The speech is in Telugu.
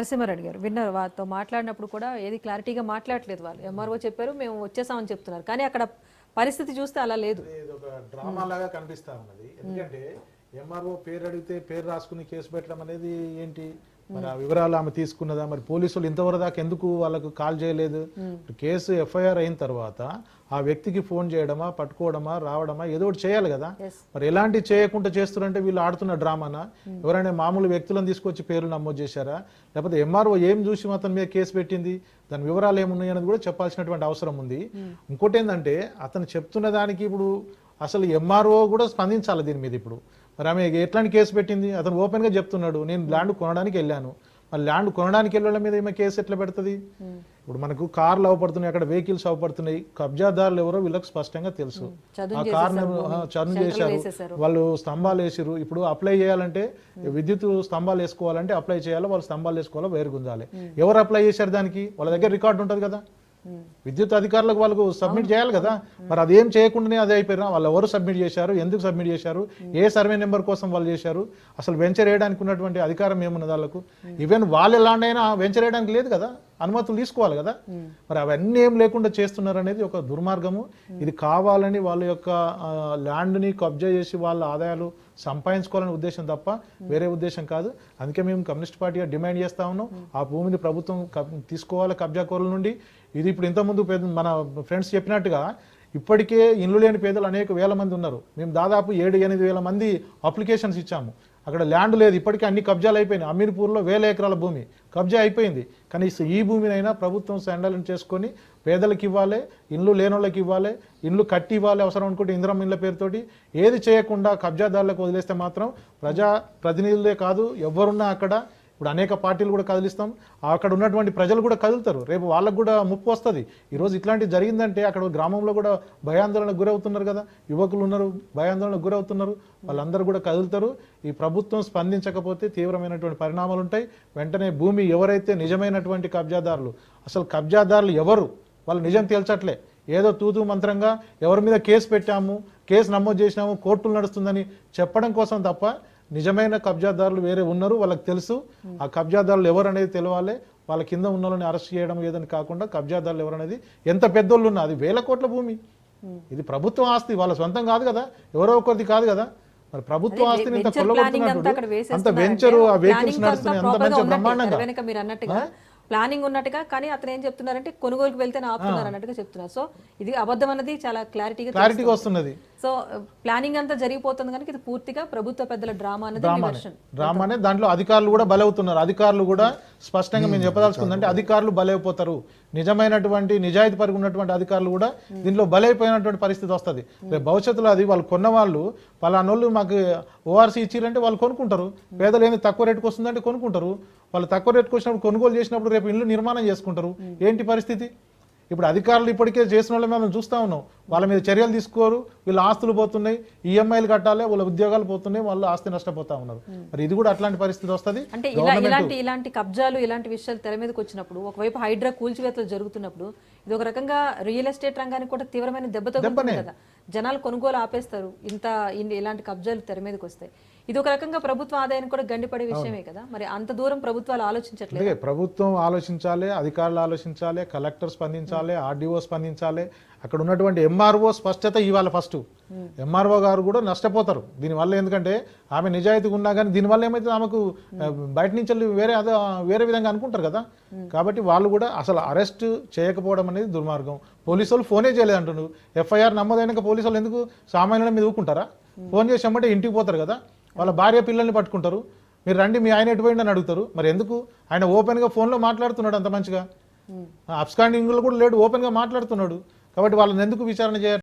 నరసింహారెడ్డి గారు విన్నారు, వారితో మాట్లాడినప్పుడు కూడా ఏది క్లారిటీగా మాట్లాడలేదు. వాళ్ళు ఎంఆర్ఓ చెప్పారు, మేము వచ్చేసామని చెప్తున్నారు, కానీ అక్కడ పరిస్థితి చూస్తే అలా లేదు. ఇది ఒక డ్రామా లాగా కనిపిస్తా ఉన్నది. ఎందుకంటే ఎంఆర్ఓ పేరు అడిగితే పేరు రాసుకుని కేసు పెట్టడం అనేది ఏంటి, మరి ఆ వివరాలు ఆమె తీసుకున్నదా, మరి పోలీసులు ఇంతవరకు దాకా ఎందుకు వాళ్ళకు కాల్ చేయలేదు? కేసు ఎఫ్ఐఆర్ అయిన తర్వాత ఆ వ్యక్తికి ఫోన్ చేయడమా, పట్టుకోవడమా, రావడమా, ఏదో ఒకటి చేయాలి కదా. మరి ఎలాంటి చేయకుండా చేస్తున్నారంటే వీళ్ళు ఆడుతున్న డ్రామానా? ఎవరైనా మామూలు వ్యక్తులను తీసుకొచ్చి పేర్లు నమోదు చేశారా? లేకపోతే ఎంఆర్ఓ ఏం చూసి అతని మీద కేసు పెట్టింది, దాని వివరాలు ఏమున్నాయి అనేది కూడా చెప్పాల్సినటువంటి అవసరం ఉంది. ఇంకోటి ఏంటంటే అతను చెప్తున్న దానికి ఇప్పుడు అసలు ఎంఆర్ఓ కూడా స్పందించాలి దీని మీద. ఇప్పుడు మరి ఆమె ఎట్లాంటి కేసు పెట్టింది? అతను ఓపెన్గా చెప్తున్నాడు, నేను ల్యాండ్ కొనడానికి వెళ్ళాను. మరి ల్యాండ్ కొనడానికి వెళ్ళడం మీద ఈమె కేసు ఎట్లా పెడుతుంది? ఇప్పుడు మనకు కార్లు అవపడుతున్నాయి, అక్కడ వెహికల్స్ అవపడుతున్నాయి, కబ్జాదారులు ఎవరో వీళ్ళకి స్పష్టంగా తెలుసు. ఆ కార్ను చదును చేశారు, వాళ్ళు స్తంభాలు వేసారు. ఇప్పుడు అప్లై చేయాలంటే విద్యుత్ స్తంభాలు వేసుకోవాలంటే అప్లై చేయాలి, వాళ్ళు స్తంభాలు వేసుకోవాలో వేరు గుంజాలి. ఎవరు అప్లై చేశారు దానికి? వాళ్ళ దగ్గర రికార్డు ఉంటుంది కదా, విద్యుత్ అధికారులకు వాళ్ళకు సబ్మిట్ చేయాలి కదా. మరి అదేం చేయకుండానే అదే అయిపోయినా వాళ్ళు ఎవరు సబ్మిట్ చేశారు, ఎందుకు సబ్మిట్ చేశారు, ఏ సర్వే నెంబర్ కోసం వాళ్ళు చేశారు, అసలు వెంచర్ వేయడానికి ఉన్నటువంటి అధికారం ఏమున్నది వాళ్ళకు? ఈవెన్ వాళ్ళు ఎలాంటైనా వెంచర్ వేయడానికి లేదు కదా, అనుమతులు తీసుకోవాలి కదా. మరి అవన్నీ ఏం లేకుండా చేస్తున్నారు అనేది ఒక దుర్మార్గము. ఇది కావాలని వాళ్ళ యొక్క ల్యాండ్ని కబ్జా చేసి వాళ్ళ ఆదాయాలు సంపాదించుకోవాలనే ఉద్దేశం తప్ప వేరే ఉద్దేశం కాదు. అందుకే మేము కమ్యూనిస్ట్ పార్టీగా డిమాండ్ చేస్తా ఉన్నాం, ఆ భూమిని ప్రభుత్వం తీసుకోవాలి కబ్జాకోరుల నుండి. ఇది ఇప్పుడు ఇంతకుముందు మన ఫ్రెండ్స్ చెప్పినట్టుగా ఇప్పటికే ఇల్లు లేని పేదలు అనేక వేల మంది ఉన్నారు. మేము దాదాపు 7-8 వేల మంది అప్లికేషన్స్ ఇచ్చాము. అక్కడ ల్యాండ్ లేదు, ఇప్పటికే అన్ని కబ్జాలు అయిపోయినాయి. అమీర్పూర్లో 1000 ఎకరాల భూమి కబ్జా అయిపోయింది. కనీసం ఈ భూమినైనా ప్రభుత్వం శాండలింగ్ చేసుకొని పేదలకు ఇవ్వాలి, ఇల్లు లేనోళ్ళకి ఇవ్వాలి, ఇల్లు కట్టి ఇవ్వాలి, అవసరం అనుకుంటే ఇందిరమ్మ ఇళ్ళ పేరుతోటి. ఏది చేయకుండా కబ్జాదారులకు వదిలేస్తే మాత్రం ప్రజా ప్రతినిధులే కాదు ఎవరున్నా అక్కడ, ఇప్పుడు అనేక పార్టీలు కూడా కదిలిస్తాం, అక్కడ ఉన్నటువంటి ప్రజలు కూడా కదులుతారు. రేపు వాళ్ళకు కూడా ముప్పు వస్తుంది. ఈరోజు ఇట్లాంటివి జరిగిందంటే అక్కడ గ్రామంలో కూడా భయాందోళనకు గురవుతున్నారు కదా, యువకులు ఉన్నారు, భయాందోళనకు గురవుతున్నారు, వాళ్ళందరూ కూడా కదులుతారు. ఈ ప్రభుత్వం స్పందించకపోతే తీవ్రమైనటువంటి పరిణామాలు ఉంటాయి. వెంటనే భూమి ఎవరైతే నిజమైనటువంటి కబ్జాదారులు, అసలు కబ్జాదారులు ఎవరు, వాళ్ళు నిజం తేల్చట్లే. ఏదో తూతూ మంత్రంగా ఎవరి మీద కేసు పెట్టాము, కేసు నమోదు చేసినాము, కోర్టులు నడుస్తుందని చెప్పడం కోసం తప్ప నిజమైన కబ్జాదారులు వేరే ఉన్నారు, వాళ్ళకి తెలుసు. ఆ కబ్జాదారులు ఎవరు అనేది తెలవాలి. వాళ్ళ కింద ఉన్న వాళ్ళని అరెస్ట్ చేయడం ఏదని కాకుండా కబ్జాదారులు ఎవరు అనేది, ఎంత పెద్దోళ్ళు ఉన్నా, అది 1000 కోట్ల భూమి, ఇది ప్రభుత్వ ఆస్తి, వాళ్ళ సొంతం కాదు కదా, ఎవరో ఒకరిది కాదు కదా. మరి ప్రభుత్వ ఆస్తిని ఇంత కొల్లగొడుతున్నప్పుడు అంత వెంచరు, ఆ వెహికల్స్ నడుస్తున్నాయి, అంత మంచి బ్రహ్మాండంగా ప్లానింగ్ ఉన్నట్టుగా. కానీ అతను ఏం చెప్తున్నారంటే కొనుగోలుకు వెళ్తే ఆపుతున్నారు అన్నట్టుగా చెప్తున్నారు. సో ఇది అబద్ధం అన్నది చాలా క్లారిటీగా వస్తున్నది. సో ప్లానింగ్ అంతా జరిగిపోతుంది కనుక ఇది పూర్తిగా ప్రభుత్వ పెద్దల డ్రామా డ్రామానే. దాంట్లో అధికారులు కూడా బలవుతున్నారు. అధికారులు కూడా స్పష్టంగా మేము చెప్పదలుచుకుందంటే అధికారులు బలైపోతారు. నిజమైనటువంటి నిజాయితీ పరిగి ఉన్నటువంటి అధికారులు కూడా దీంట్లో బలైపోయినటువంటి పరిస్థితి వస్తుంది. రేపు భవిష్యత్తులో అది వాళ్ళు కొన్న వాళ్ళు పలానోళ్ళు మాకు ఓఆర్సీ ఇచ్చిరంటే వాళ్ళు కొనుక్కుంటారు. పేదలు ఏంది తక్కువ రేటుకు వస్తుందంటే కొనుక్కుంటారు. వాళ్ళు తక్కువ రేటుకు వచ్చినప్పుడు కొనుగోలు చేసినప్పుడు రేపు ఇల్లు నిర్మాణం చేసుకుంటారు. ఏంటి పరిస్థితి? ఇప్పుడు అధికారులు ఇప్పటికే చేసిన వాళ్ళని మనం చూస్తూ ఉన్నాం, వాళ్ళ మీద చర్యలు తీసుకోరు, వీళ్ళ ఆస్తులు పోతున్నాయి, ఈఎంఐలు కట్టాలి, వాళ్ళ ఉద్యోగాలు పోతున్నాయి, వాళ్ళు ఆస్తి నష్టపోతా ఉన్నారు. మరి ఇది కూడా అట్లాంటి పరిస్థితి వస్తుంది. అంటే ఇలాంటి కబ్జాలు ఇలాంటి విషయాలు తెర మీదకి వచ్చినప్పుడు, ఒకవైపు హైడ్రా కూల్చివేతలు జరుగుతున్నప్పుడు ఇది ఒక రకంగా రియల్ ఎస్టేట్ రంగానికి కూడా తీవ్రమైన దెబ్బతో కదా. జనాలు కొనుగోలు ఆపేస్తారు ఇలాంటి కబ్జాలు తెర మీదకి వస్తాయి. ఇది ఒక రకంగా ప్రభుత్వ ఆదాయాన్ని కూడా గండిపడే విషయమే కదా. మరి అంత దూరం ప్రభుత్వాలు ఆలోచించట్లేదు. ప్రభుత్వం ఆలోచించాలి, అధికారులు ఆలోచించాలి, కలెక్టర్ స్పందించాలి, ఆర్డీఓ స్పందించాలి. అక్కడ ఉన్నటువంటి ఎంఆర్ఓ స్పష్టత ఇవ్వాలి. ఫస్ట్ ఎంఆర్ఓ గారు కూడా నష్టపోతారు దీనివల్ల. ఎందుకంటే ఆమె నిజాయితీగా ఉన్నా కానీ దీనివల్ల ఏమైతే ఆమెకు బయట నుంచి వేరే విధంగా అనుకుంటారు కదా. కాబట్టి వాళ్ళు కూడా అసలు అరెస్ట్ చేయకపోవడం అనేది దుర్మార్గం. పోలీసు వాళ్ళు ఫోనే చేయలేదు అంటున్నారు. ఎఫ్ఐఆర్ నమోదైనాక పోలీసు వాళ్ళు ఎందుకు సామాన్యుల మీద ఊరుకుంటారా? ఫోన్ చేసామంటే ఇంటికి పోతారు కదా, వాళ్ళ భార్య పిల్లల్ని పట్టుకుంటారు. మీరు రండి, మీ ఆయన ఎటుపోయింది అని అడుగుతారు. మరి ఎందుకు? ఆయన ఓపెన్గా ఫోన్లో మాట్లాడుతున్నాడు అంత మంచిగా, అబ్స్కాండింగ్లో కూడా లేడు, ఓపెన్గా మాట్లాడుతున్నాడు. కాబట్టి వాళ్ళని ఎందుకు విచారణ చేయాలి?